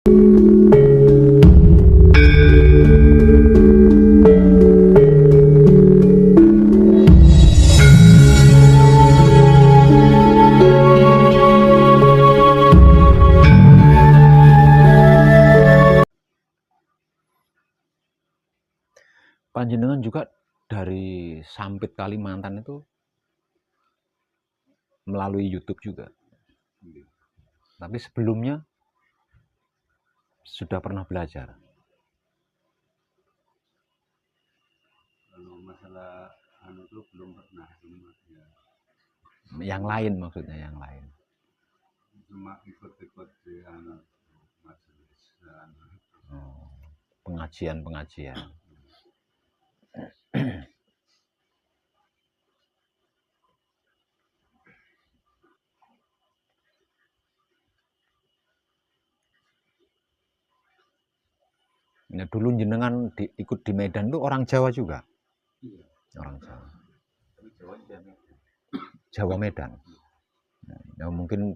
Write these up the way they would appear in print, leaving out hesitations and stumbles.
Panjenengan juga dari Sampit Kalimantan itu melalui YouTube juga. Tapi sebelumnya sudah pernah belajar. Kalau masalah itu belum pernah, ya. Yang lain maksudnya, yang lain. Cuma ikut-ikut di majelis. Pengajian. Nah, dulu jenengan ikut di Medan itu orang Jawa juga? Iya. Orang Jawa. Jawa Medan. Ya, mungkin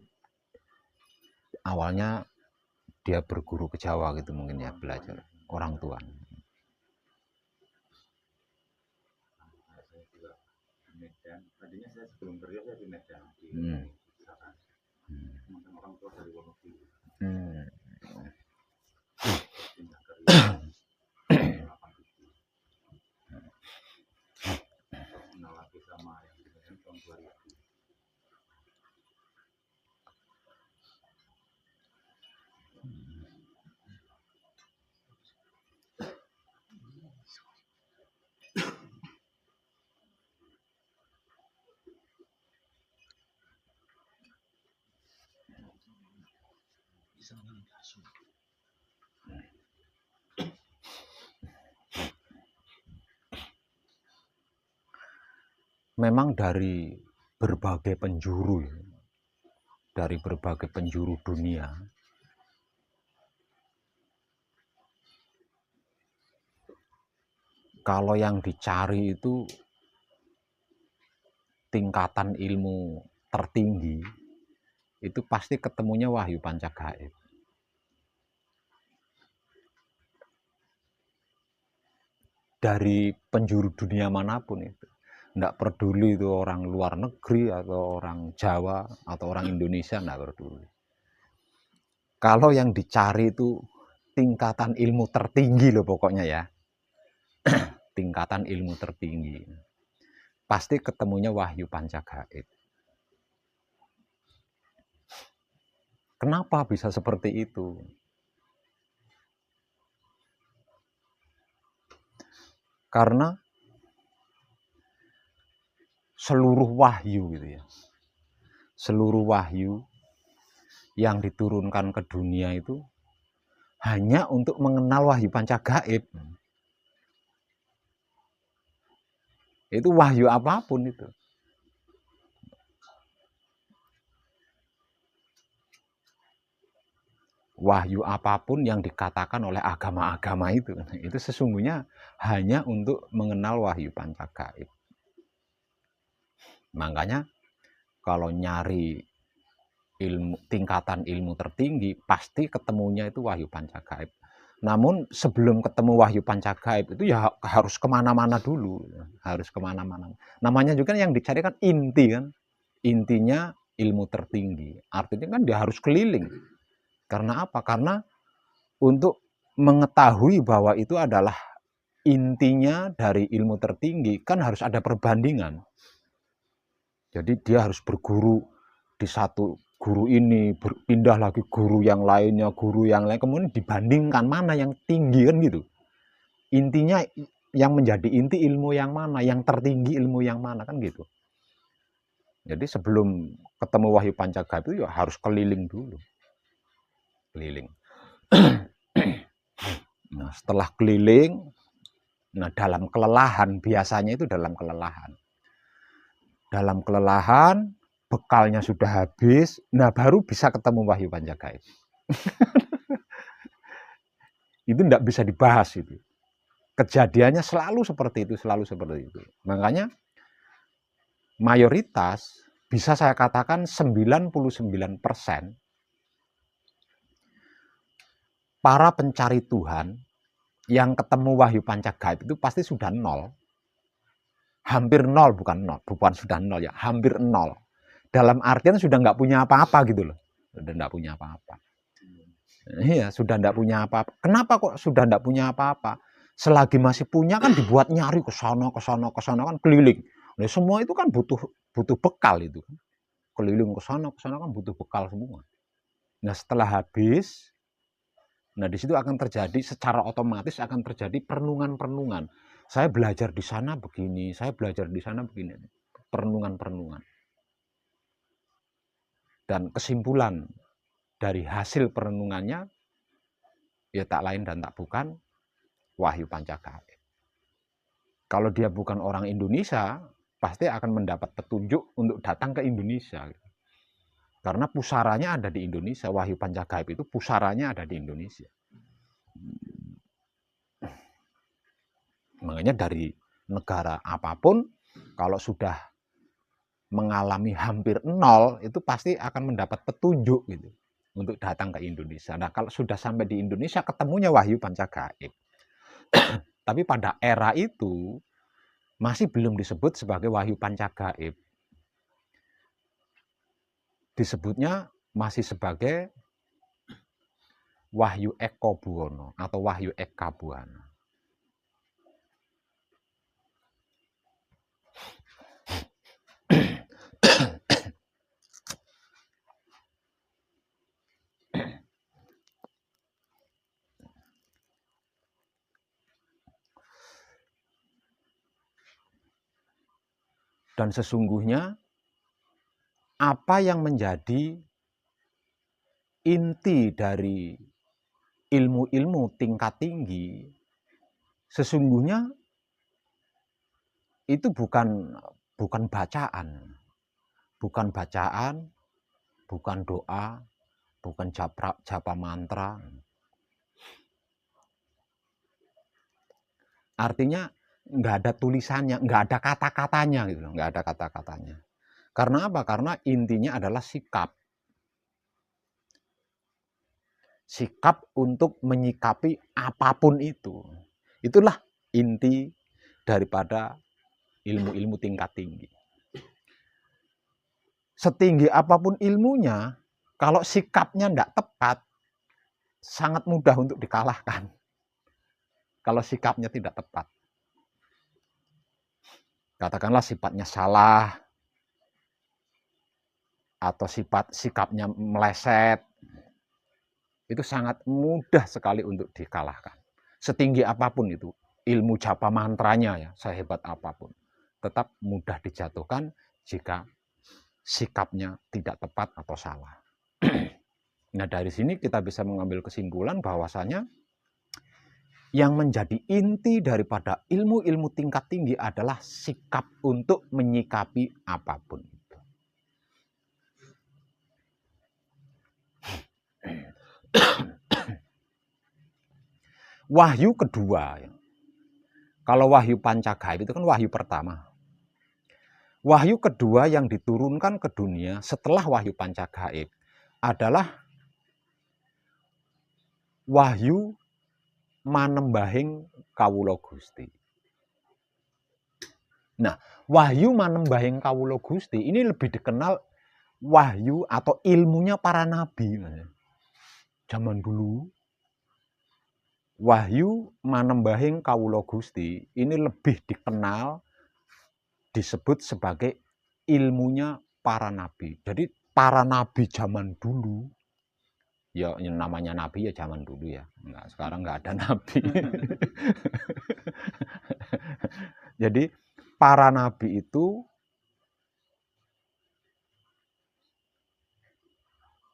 awalnya dia berguru ke Jawa gitu mungkin ya, belajar. Orang tua. Saya juga di Medan. Tadinya saya sebelum kerja saya di Medan. Mungkin orang tua dari Wonogiri. Pindah kerja. Kenal lagi sama yang di Medan tahun 2000. Memang dari berbagai penjuru dunia, kalau yang dicari itu tingkatan ilmu tertinggi, itu pasti ketemunya Wahyu Pancagaib. Dari penjuru dunia manapun itu. Nggak peduli itu orang luar negeri atau orang Jawa atau orang Indonesia, nggak peduli. Kalau yang dicari itu tingkatan ilmu tertinggi loh pokoknya ya. Tingkatan ilmu tertinggi. Pasti ketemunya Wahyu Pancagaib. Kenapa bisa seperti itu? Karena seluruh wahyu gitu ya. Seluruh wahyu yang diturunkan ke dunia itu hanya untuk mengenal Wahyu Pancagaib. Itu wahyu apapun itu. Wahyu apapun yang dikatakan oleh agama-agama itu sesungguhnya hanya untuk mengenal Wahyu Pancagaib. Makanya kalau nyari tingkatan ilmu tertinggi, pasti ketemunya itu Wahyu Pancagaib. Namun sebelum ketemu Wahyu Pancagaib itu ya harus kemana-mana dulu, harus kemana-mana. Namanya juga yang dicari kan inti kan, intinya ilmu tertinggi. Artinya kan dia harus keliling. Karena apa? Karena untuk mengetahui bahwa itu adalah intinya dari ilmu tertinggi kan harus ada perbandingan. Jadi dia harus berguru di satu guru ini, berpindah lagi guru yang lain, kemudian dibandingkan mana yang tinggi kan gitu. Intinya yang menjadi inti ilmu yang mana, yang tertinggi ilmu yang mana kan gitu. Jadi sebelum ketemu Wahyu Pancagaib itu ya harus keliling dulu. Keliling. Nah, setelah keliling, nah dalam kelelahan, biasanya itu dalam kelelahan. Dalam kelelahan, bekalnya sudah habis, nah baru bisa ketemu Wahyu Pancagaib. Itu tidak bisa dibahas itu. Kejadiannya selalu seperti itu. Makanya mayoritas, bisa saya katakan 99% para pencari Tuhan yang ketemu wahyu pancagaib itu pasti sudah nol. Hampir nol, bukan sudah nol ya, hampir nol. Dalam artian sudah nggak punya apa-apa gitu loh. Sudah nggak punya apa-apa. Iya, sudah nggak punya apa-apa. Kenapa kok sudah nggak punya apa-apa? Selagi masih punya kan dibuat nyari ke sana kan keliling. Nah, semua itu kan butuh bekal itu. Keliling ke sana kan butuh bekal semua. Nah, setelah habis, nah di situ akan terjadi secara otomatis akan terjadi perenungan-perenungan. Saya belajar di sana begini, saya belajar di sana begini. Perenungan-perenungan. Dan kesimpulan dari hasil perenungannya ya tak lain dan tak bukan wahyu pancagaib. Kalau dia bukan orang Indonesia, pasti akan mendapat petunjuk untuk datang ke Indonesia. Karena pusaranya ada di Indonesia, wahyu pancagaib itu pusaranya ada di Indonesia. Makanya dari negara apapun, kalau sudah mengalami hampir nol, itu pasti akan mendapat petunjuk gitu untuk datang ke Indonesia. Nah, kalau sudah sampai di Indonesia, ketemunya wahyu pancagaib. Tapi pada era itu masih belum disebut sebagai wahyu pancagaib. Disebutnya masih sebagai wahyu Eko Buwono atau wahyu Eka Buwana. Dan sesungguhnya apa yang menjadi inti dari ilmu-ilmu tingkat tinggi, sesungguhnya itu bukan bacaan, bukan doa, bukan japa mantra. Artinya nggak ada tulisannya, nggak ada kata-katanya gitu, nggak ada kata-katanya. Karena apa? Karena intinya adalah sikap. Sikap untuk menyikapi apapun itu. Itulah inti daripada ilmu-ilmu tingkat tinggi. Setinggi apapun ilmunya, kalau sikapnya tidak tepat, sangat mudah untuk dikalahkan. Kalau sikapnya tidak tepat. Katakanlah sifatnya salah, atau sikapnya meleset, itu sangat mudah sekali untuk dikalahkan. Setinggi apapun itu, ilmu japa mantranya ya, sehebat apapun, tetap mudah dijatuhkan jika sikapnya tidak tepat atau salah. Nah, dari sini kita bisa mengambil kesimpulan bahwasanya yang menjadi inti daripada ilmu-ilmu tingkat tinggi adalah sikap untuk menyikapi apapun. Wahyu kedua, kalau wahyu pancagaib itu kan wahyu pertama. Wahyu kedua yang diturunkan ke dunia setelah wahyu pancagaib adalah wahyu manembahing kawula Gusti. Nah, wahyu manembahing kawula Gusti ini lebih dikenal wahyu atau ilmunya para nabi. Zaman dulu wahyu manembahing kawula Gusti ini lebih dikenal, disebut sebagai ilmunya para nabi. Jadi para nabi zaman dulu, ya yang namanya nabi ya zaman dulu ya. Enggak, sekarang nggak ada nabi. Jadi para nabi itu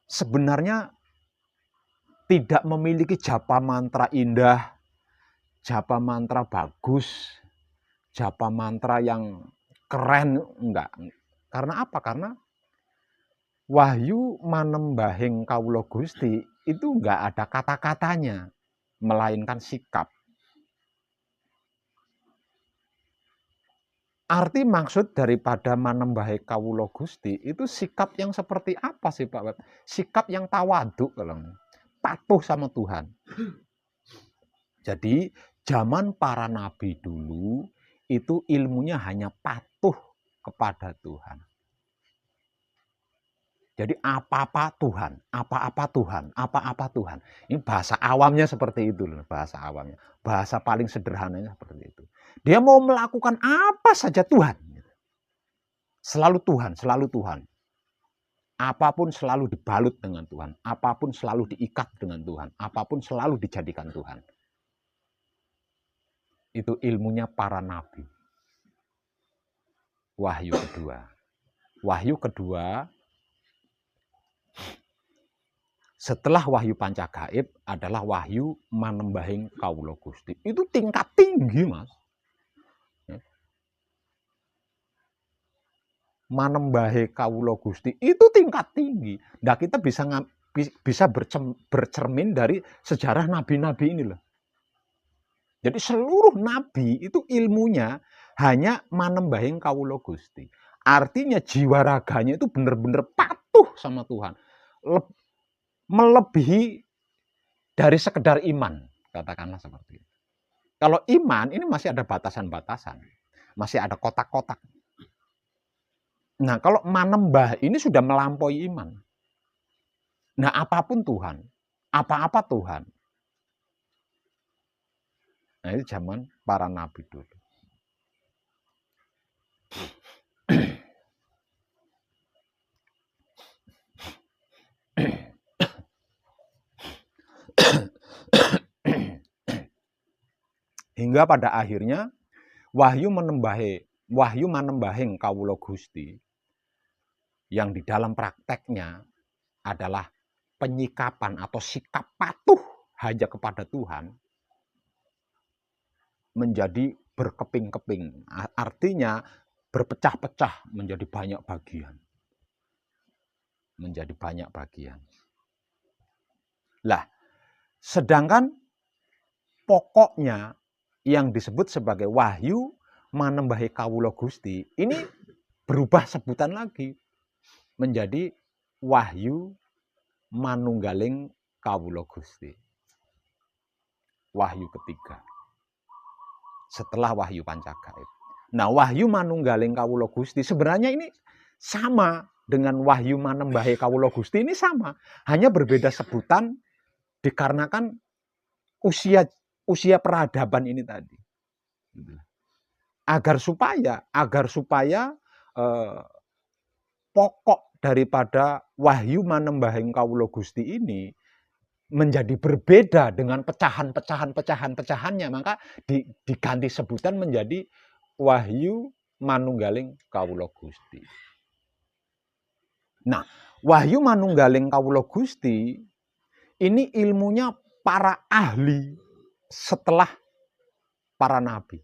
sebenarnya tidak memiliki japa mantra indah, japa mantra bagus, japa mantra yang keren, enggak. Karena apa? Karena wahyu manembahing kawula Gusti itu enggak ada kata-katanya, melainkan sikap. Arti maksud daripada manembahing kawula Gusti itu sikap yang seperti apa sih Pak Web? Sikap yang tawaduk kalau. patuh sama Tuhan. Jadi zaman para nabi dulu itu ilmunya hanya patuh kepada Tuhan. Jadi apa-apa Tuhan, apa-apa Tuhan, apa-apa Tuhan. Ini bahasa awamnya seperti itu loh, bahasa awamnya. Bahasa paling sederhananya seperti itu. Dia mau melakukan apa saja Tuhan. Selalu Tuhan, selalu Tuhan. Apapun selalu dibalut dengan Tuhan. Apapun selalu diikat dengan Tuhan. Apapun selalu dijadikan Tuhan. Itu ilmunya para nabi. Wahyu kedua. Wahyu kedua, setelah wahyu pancagaib adalah wahyu manembahing kawula Gusti. Itu tingkat tinggi, Mas. Manembahe kawula Gusti itu tingkat tinggi. Nah, kita bisa bercermin dari sejarah nabi-nabi ini loh. Jadi seluruh nabi itu ilmunya hanya manembahing kawula Gusti. Artinya jiwa raganya itu benar-benar patuh sama Tuhan. Melebihi dari sekedar iman, katakanlah seperti itu. Kalau iman ini masih ada batasan-batasan. Masih ada kotak-kotak. Nah, kalau manembah ini sudah melampaui iman. Nah, apapun Tuhan, apa-apa Tuhan. Nah, itu zaman para nabi dulu. Hingga pada akhirnya wahyu manembahing kawula Gusti yang di dalam prakteknya adalah penyikapan atau sikap patuh hanya kepada Tuhan menjadi berkeping-keping. Artinya berpecah-pecah menjadi banyak bagian. Menjadi banyak bagian. Lah, sedangkan pokoknya yang disebut sebagai wahyu manembahi kawula Gusti ini berubah sebutan lagi menjadi wahyu manunggaling kawula Gusti. Wahyu ketiga. Setelah wahyu pancagaib. Nah, wahyu manunggaling kawula Gusti sebenarnya ini sama dengan wahyu manembahi kawula Gusti ini sama, hanya berbeda sebutan dikarenakan usia peradaban ini tadi. Agar supaya pokok daripada wahyu manembahing kawula Gusti ini menjadi berbeda dengan pecahannya, maka diganti sebutan menjadi wahyu manunggaling kawula Gusti. Nah, wahyu manunggaling kawula Gusti ini ilmunya para ahli setelah para nabi.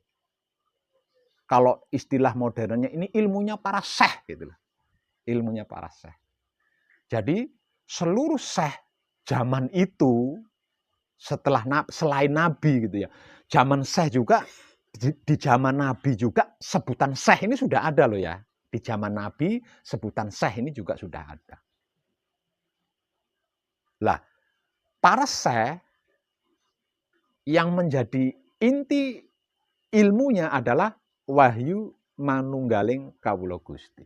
Kalau istilah modernnya ini ilmunya para syekh gitu loh. Ilmunya para syekh. Jadi seluruh syekh zaman itu selain nabi gitu ya. Zaman syekh juga di zaman nabi juga sebutan syekh ini sudah ada loh ya. Di zaman nabi sebutan syekh ini juga sudah ada. Lah, para syekh yang menjadi inti ilmunya adalah wahyu manunggaling kawula Gusti.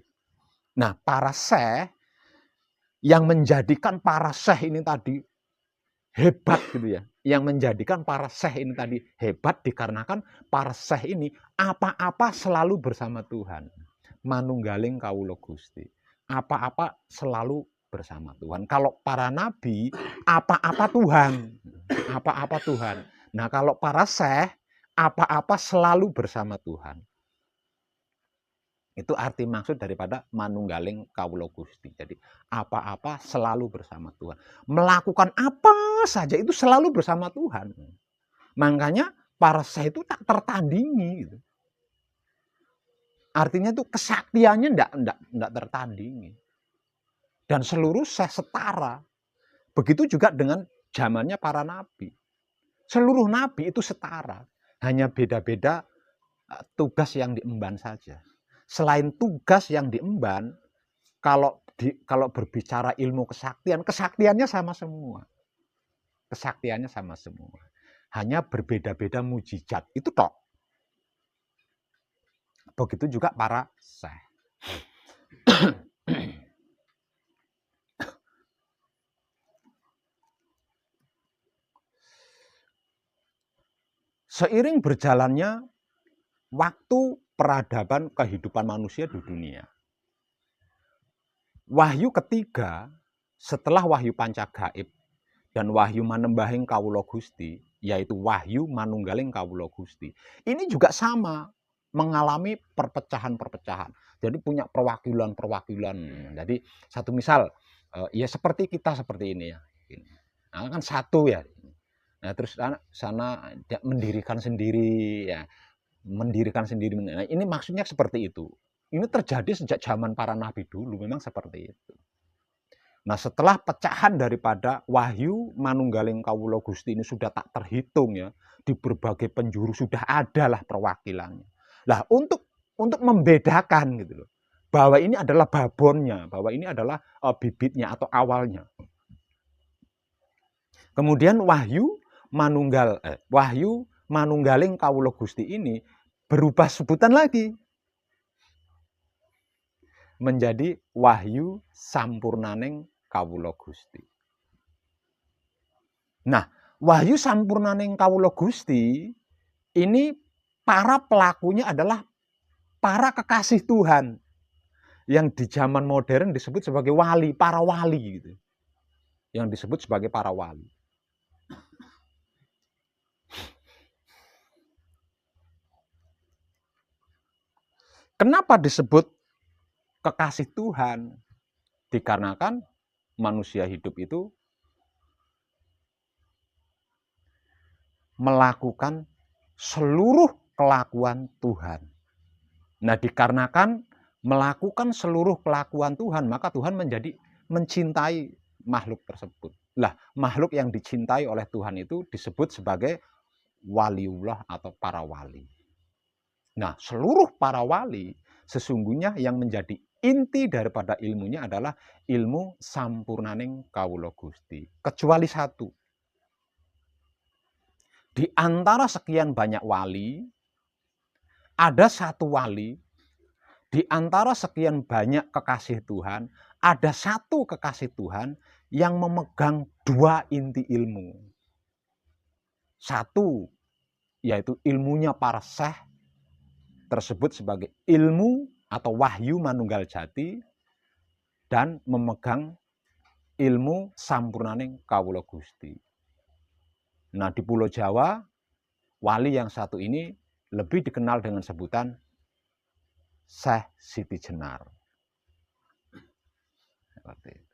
Nah, para syekh yang menjadikan para syekh ini tadi hebat gitu ya. Yang menjadikan para syekh ini tadi hebat dikarenakan para syekh ini apa-apa selalu bersama Tuhan. Manunggaling kawula Gusti. Apa-apa selalu bersama Tuhan. Kalau para nabi, apa-apa Tuhan. Apa-apa Tuhan. Nah, kalau para syekh, apa-apa selalu bersama Tuhan. Itu arti maksud daripada manunggaling kawula Gusti. Jadi apa-apa selalu bersama Tuhan. Melakukan apa saja itu selalu bersama Tuhan. Makanya para syekh itu tak tertandingi gitu. Artinya itu kesaktiannya enggak tertandingi. Dan seluruh syekh setara. Begitu juga dengan zamannya para nabi. Seluruh nabi itu setara. Hanya beda-beda tugas yang diemban saja. Selain tugas yang diemban, kalau berbicara ilmu kesaktiannya sama semua. Kesaktiannya sama semua. Hanya berbeda-beda mujizat. Itu tok. Begitu juga para syekh. Seiring berjalannya waktu peradaban kehidupan manusia di dunia. Wahyu ketiga setelah wahyu pancagaib dan wahyu manembahing kawula Gusti, yaitu wahyu manunggaling kawula Gusti. Ini juga sama mengalami perpecahan-perpecahan. Jadi punya perwakilan-perwakilan. Jadi satu misal ya seperti kita seperti ini ya. Nah, kan satu ya. Nah, terus sana mendirikan sendiri ya. Mendirikan sendiri. Nah, ini maksudnya seperti itu. Ini terjadi sejak zaman para nabi dulu, memang seperti itu. Nah, setelah pecahan daripada wahyu manunggaling kawula Gusti ini sudah tak terhitung ya, di berbagai penjuru sudah ada lah perwakilannya. Lah, untuk membedakan gitu loh, bahwa ini adalah babonnya, bahwa ini adalah bibitnya atau awalnya. Kemudian wahyu manunggaling kawula Gusti ini berubah sebutan lagi menjadi wahyu sampurnaning kawula Gusti. Nah, wahyu sampurnaning kawula Gusti ini para pelakunya adalah para kekasih Tuhan yang di zaman modern disebut sebagai wali, para wali gitu. Yang disebut sebagai para wali. Kenapa disebut kekasih Tuhan? Dikarenakan manusia hidup itu melakukan seluruh kelakuan Tuhan. Nah, dikarenakan melakukan seluruh kelakuan Tuhan, maka Tuhan menjadi mencintai makhluk tersebut. Lah, makhluk yang dicintai oleh Tuhan itu disebut sebagai waliullah atau para wali. Nah, seluruh para wali sesungguhnya yang menjadi inti daripada ilmunya adalah ilmu sampurnaning kawula Gusti. Kecuali satu. Di antara sekian banyak wali, ada satu wali. Di antara sekian banyak kekasih Tuhan, ada satu kekasih Tuhan yang memegang dua inti ilmu. Satu, yaitu ilmunya para syekh, tersebut sebagai ilmu atau wahyu manunggal jati, dan memegang ilmu sampurnaning kawula Gusti. Nah, di Pulau Jawa, wali yang satu ini lebih dikenal dengan sebutan Syekh Siti Jenar. Seperti itu.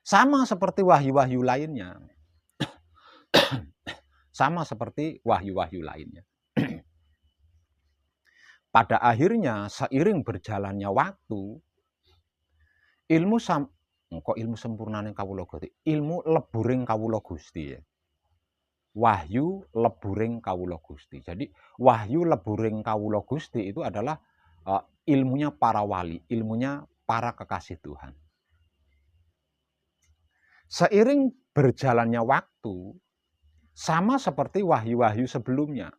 Sama seperti wahyu-wahyu lainnya. Sama seperti wahyu-wahyu lainnya. Pada akhirnya, seiring berjalannya waktu, ilmu sempurnaning kawula Gusti, ilmu leburing kawula Gusti ya. Wahyu leburing kawula Gusti. Jadi wahyu leburing kawula Gusti itu adalah ilmunya para wali, ilmunya para kekasih Tuhan. Seiring berjalannya waktu, sama seperti wahyu-wahyu sebelumnya.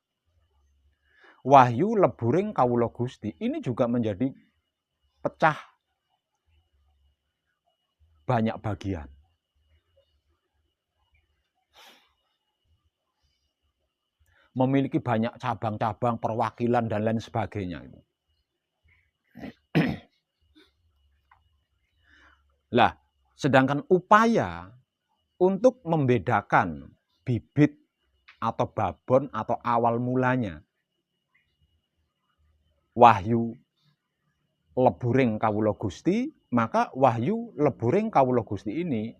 Wahyu leburing kawula Gusti ini juga menjadi pecah banyak bagian. Memiliki banyak cabang-cabang, perwakilan, dan lain sebagainya. Lah, sedangkan upaya untuk membedakan bibit atau babon atau awal mulanya wahyu leburing kawula Gusti, maka wahyu leburing kawula Gusti ini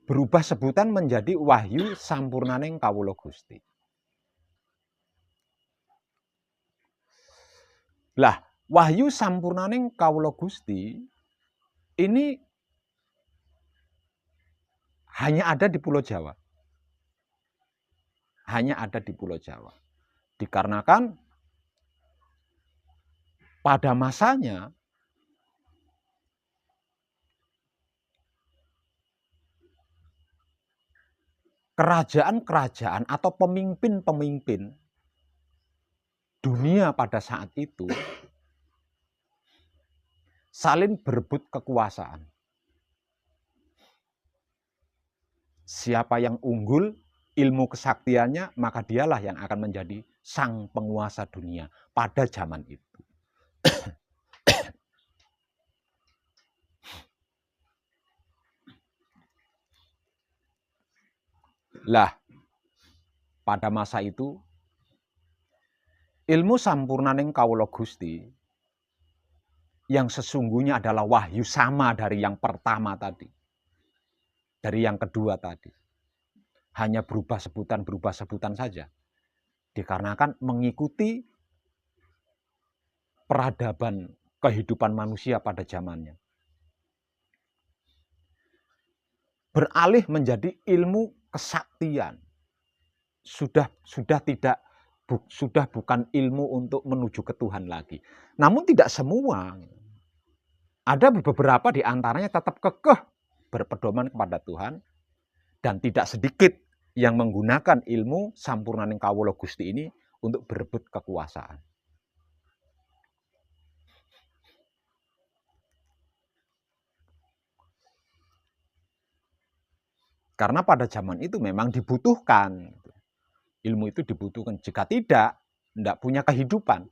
berubah sebutan menjadi wahyu sampurnaning kawula Gusti. Lah, wahyu sampurnaning kawula Gusti ini hanya ada di Pulau Jawa. Hanya ada di Pulau Jawa. Dikarenakan pada masanya kerajaan-kerajaan atau pemimpin-pemimpin dunia pada saat itu saling berebut kekuasaan. Siapa yang unggul ilmu kesaktiannya, maka dialah yang akan menjadi sang penguasa dunia pada zaman itu. Lah, pada masa itu ilmu sampurnaning kawula Gusti yang sesungguhnya adalah wahyu sama dari yang pertama tadi. Dari yang kedua tadi. Hanya berubah sebutan saja. Dikarenakan mengikuti peradaban kehidupan manusia pada zamannya. Beralih menjadi ilmu kesaktian. Sudah bukan ilmu untuk menuju ke Tuhan lagi. Namun tidak semua. Ada beberapa di antaranya tetap kekeh berpedoman kepada Tuhan, dan tidak sedikit yang menggunakan ilmu sampurnaning kawula Gusti ini untuk berebut kekuasaan. Karena pada zaman itu memang dibutuhkan. Ilmu itu dibutuhkan. Jika tidak punya kehidupan.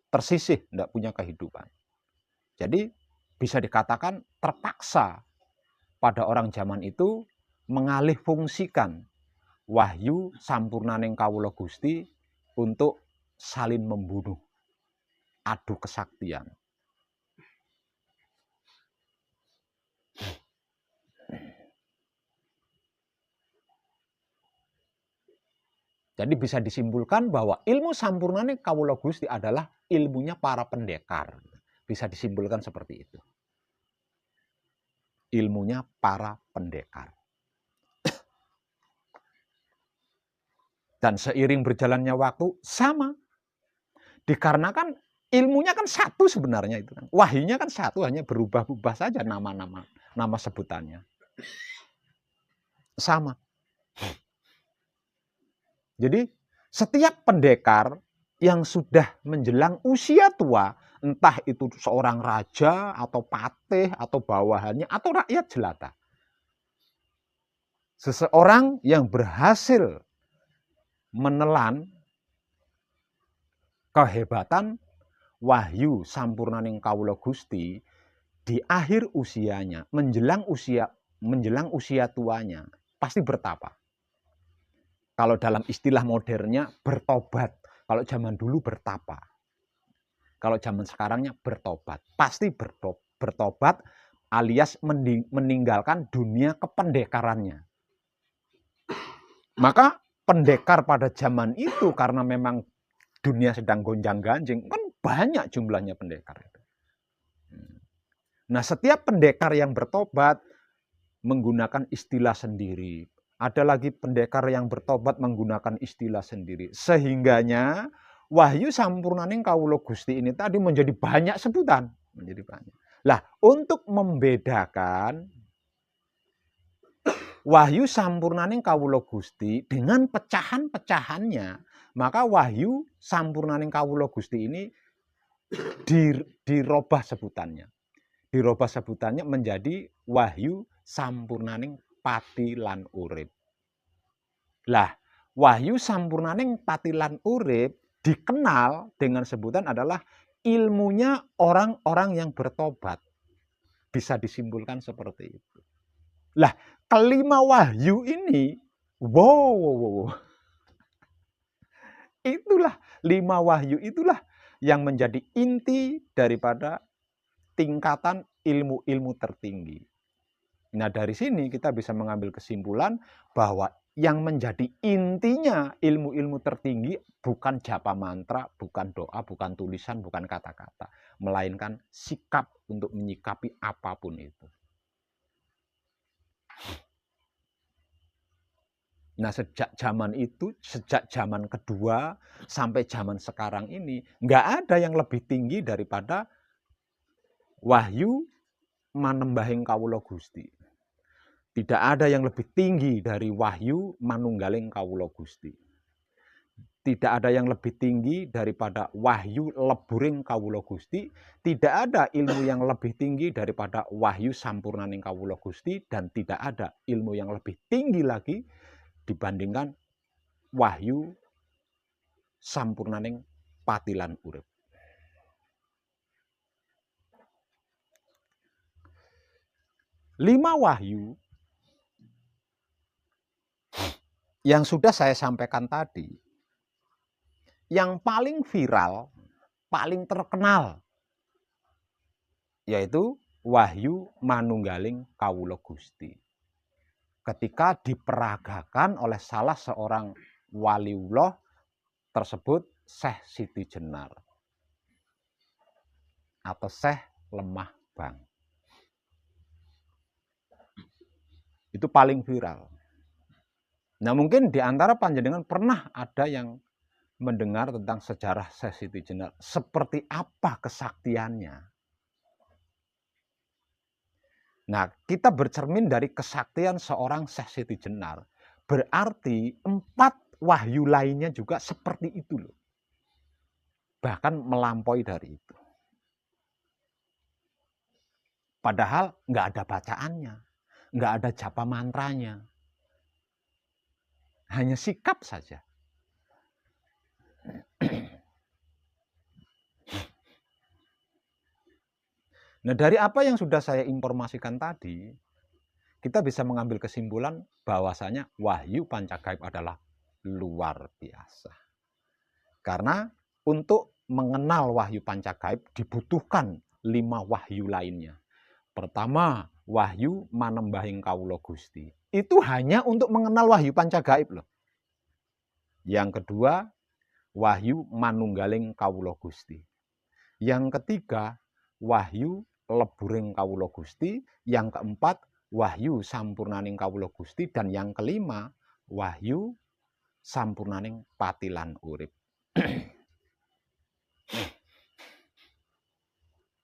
Tersisih, tidak punya kehidupan. Jadi bisa dikatakan terpaksa pada orang zaman itu mengalih fungsikan wahyu sampurnaning kawula Gusti untuk saling membunuh, adu kesaktian. Jadi bisa disimpulkan bahwa ilmu sampurnaning kawula Gusti adalah ilmunya para pendekar. Bisa disimpulkan seperti itu. Ilmunya para pendekar. Dan seiring berjalannya waktu sama. Dikarenakan ilmunya kan satu sebenarnya itu. Wahyunya kan satu, hanya berubah-ubah saja nama sebutannya. Sama. Jadi setiap pendekar yang sudah menjelang usia tua, entah itu seorang raja atau patih atau bawahannya atau rakyat jelata. Seseorang yang berhasil menelan kehebatan wahyu sampurnaning kawula Gusti di akhir usianya, menjelang usia tuanya, pasti bertapa. Kalau dalam istilah modernnya bertobat. Kalau zaman dulu bertapa. Kalau zaman sekarangnya bertobat. Pasti bertobat alias meninggalkan dunia kependekarannya. Maka pendekar pada zaman itu karena memang dunia sedang gonjang-ganjing, kan banyak jumlahnya pendekar itu. Nah, setiap pendekar yang bertobat menggunakan istilah sendiri. Ada lagi pendekar yang bertobat menggunakan istilah sendiri. Sehingganya wahyu sampurnaning kawula Gusti ini tadi menjadi banyak sebutan. Menjadi banyak. Lah, untuk membedakan wahyu sampurnaning kawula Gusti dengan pecahan-pecahannya, maka wahyu sampurnaning kawula Gusti ini dirubah sebutannya. Dirubah sebutannya menjadi wahyu sampurnaning pati lan urip. Lah, wahyu sampurnaning pati lan urip dikenal dengan sebutan adalah ilmunya orang-orang yang bertobat. Bisa disimpulkan seperti itu. Lah, kelima wahyu ini, wow. Itulah 5 wahyu itulah yang menjadi inti daripada tingkatan ilmu-ilmu tertinggi. Nah, dari sini kita bisa mengambil kesimpulan bahwa yang menjadi intinya ilmu-ilmu tertinggi bukan japa mantra, bukan doa, bukan tulisan, bukan kata-kata, melainkan sikap untuk menyikapi apapun itu. Nah, sejak zaman itu, sejak zaman kedua sampai zaman sekarang ini, nggak ada yang lebih tinggi daripada wahyu manembahing kawula Gusti. Tidak ada yang lebih tinggi dari wahyu manunggaling kawula Gusti. Tidak ada yang lebih tinggi daripada wahyu leburing kawula Gusti. Tidak ada ilmu yang lebih tinggi daripada wahyu sampurnaning kawula Gusti. Dan tidak ada ilmu yang lebih tinggi lagi dibandingkan wahyu sampurnaning patilan urip. Lima wahyu yang sudah saya sampaikan tadi, yang paling viral, paling terkenal, yaitu wahyu manunggaling kawula Gusti. Ketika diperagakan oleh salah seorang waliullah tersebut, Syekh Siti Jenar atau Syekh Lemah Bang. Itu paling viral. Nah, mungkin di antara panjenengan pernah ada yang mendengar tentang sejarah Syekh Siti Jenar. Seperti apa kesaktiannya? Nah, kita bercermin dari kesaktian seorang Syekh Siti Jenar. Berarti 4 wahyu lainnya juga seperti itu loh. Bahkan melampaui dari itu. Padahal nggak ada bacaannya. Nggak ada japa mantranya. Hanya sikap saja. Nah, dari apa yang sudah saya informasikan tadi, kita bisa mengambil kesimpulan bahwasanya wahyu pancagaib adalah luar biasa. Karena untuk mengenal wahyu pancagaib dibutuhkan 5 wahyu lainnya. Pertama, wahyu manembahing kawula Gusti. Itu hanya untuk mengenal wahyu pancagaib loh. Yang kedua, wahyu manunggaling kawula Gusti. Yang ketiga, wahyu leburing kawula Gusti. Yang keempat, wahyu sampurnaning kawula Gusti. Dan yang kelima, wahyu sampurnaning patilan urip.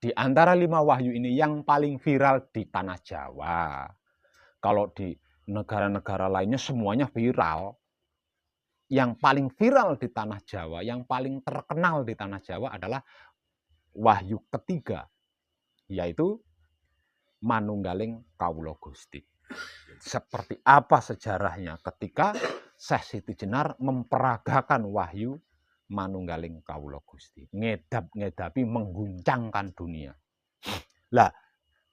Di antara 5 wahyu ini yang paling viral di tanah Jawa. Kalau di negara-negara lainnya semuanya viral. Yang paling viral di tanah Jawa, yang paling terkenal di tanah Jawa adalah wahyu ketiga, yaitu manunggaling kawula Gusti. Seperti apa sejarahnya ketika Syekh Siti Jenar memperagakan wahyu manunggaling kawula Gusti. Ngedap-ngedapi mengguncangkan dunia. Lah,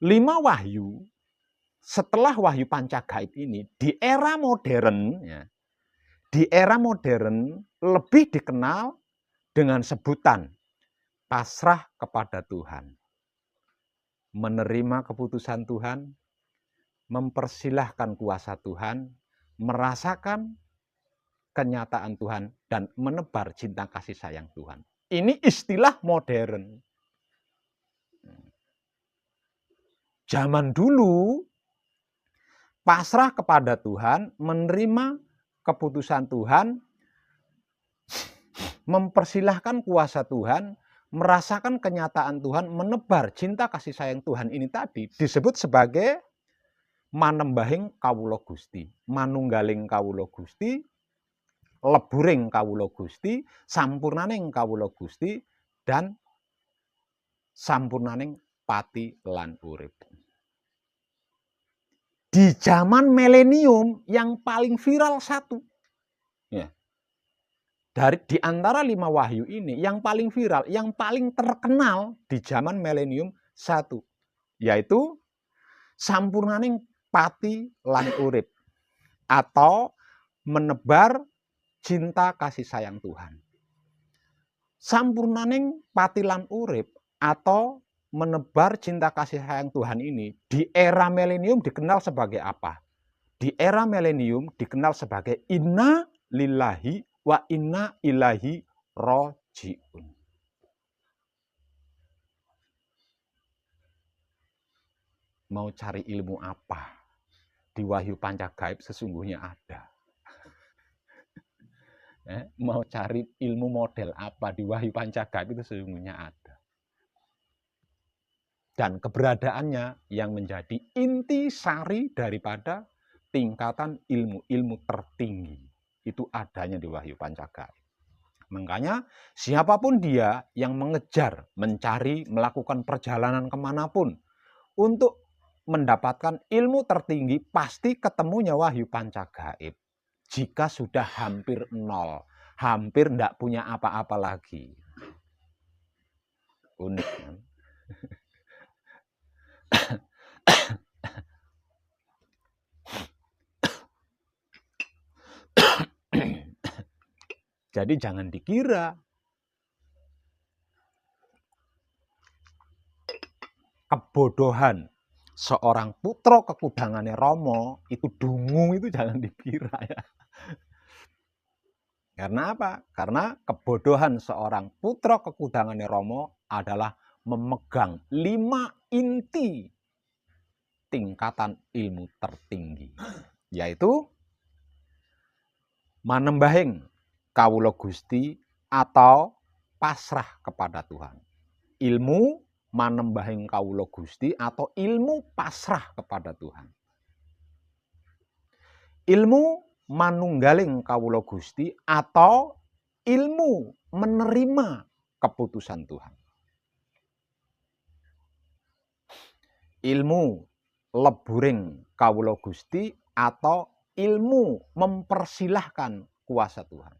5 wahyu setelah wahyu pancagaib ini di era modern ya, di era modern lebih dikenal dengan sebutan pasrah kepada Tuhan. Menerima keputusan Tuhan, mempersilahkan kuasa Tuhan, merasakan kenyataan Tuhan, dan menebar cinta kasih sayang Tuhan. Ini istilah modern. Zaman dulu, pasrah kepada Tuhan, menerima keputusan Tuhan, mempersilahkan kuasa Tuhan, merasakan kenyataan Tuhan, menebar cinta kasih sayang Tuhan ini tadi disebut sebagai manembahing kawula Gusti, manunggaling kawula Gusti, leburing kawula Gusti, sampurnaning kawula Gusti, dan sampurnaning pati lan urip. Di zaman milenium yang paling viral satu. Ya. Di antara 5 wahyu ini, yang paling viral, yang paling terkenal di zaman milenium satu. Yaitu sampurnaning pati lan urip. Atau menebar cinta kasih sayang Tuhan. Sampurnaning pati lan urip atau menebar cinta kasih sayang Tuhan ini di era milenium dikenal sebagai apa? Di era milenium dikenal sebagai inna lillahi wa inna ilaihi rojiun. Mau cari ilmu apa? Di Wahyu Pancagaib sesungguhnya ada. Mau cari ilmu model apa? Di Wahyu Pancagaib itu sesungguhnya ada. Dan keberadaannya yang menjadi inti sari daripada tingkatan ilmu-ilmu tertinggi. Itu adanya di Wahyu Pancagaib. Makanya siapapun dia yang mengejar, mencari, melakukan perjalanan kemanapun untuk mendapatkan ilmu tertinggi, pasti ketemunya Wahyu Pancagaib. Jika sudah hampir nol, hampir tidak punya apa-apa lagi. Unik kan? Jadi jangan dikira kebodohan seorang putra kekudangannya Romo itu dungu, itu jangan dikira ya. Karena apa? Karena kebodohan seorang putra kekudangannya Romo adalah memegang 5 inti tingkatan ilmu tertinggi, yaitu manembahing kawula Gusti atau pasrah kepada Tuhan. Ilmu manembahing kawula Gusti atau ilmu pasrah kepada Tuhan. Ilmu manunggaling kawula Gusti atau ilmu menerima keputusan Tuhan. Ilmu leburing kawula Gusti atau ilmu mempersilahkan kuasa Tuhan.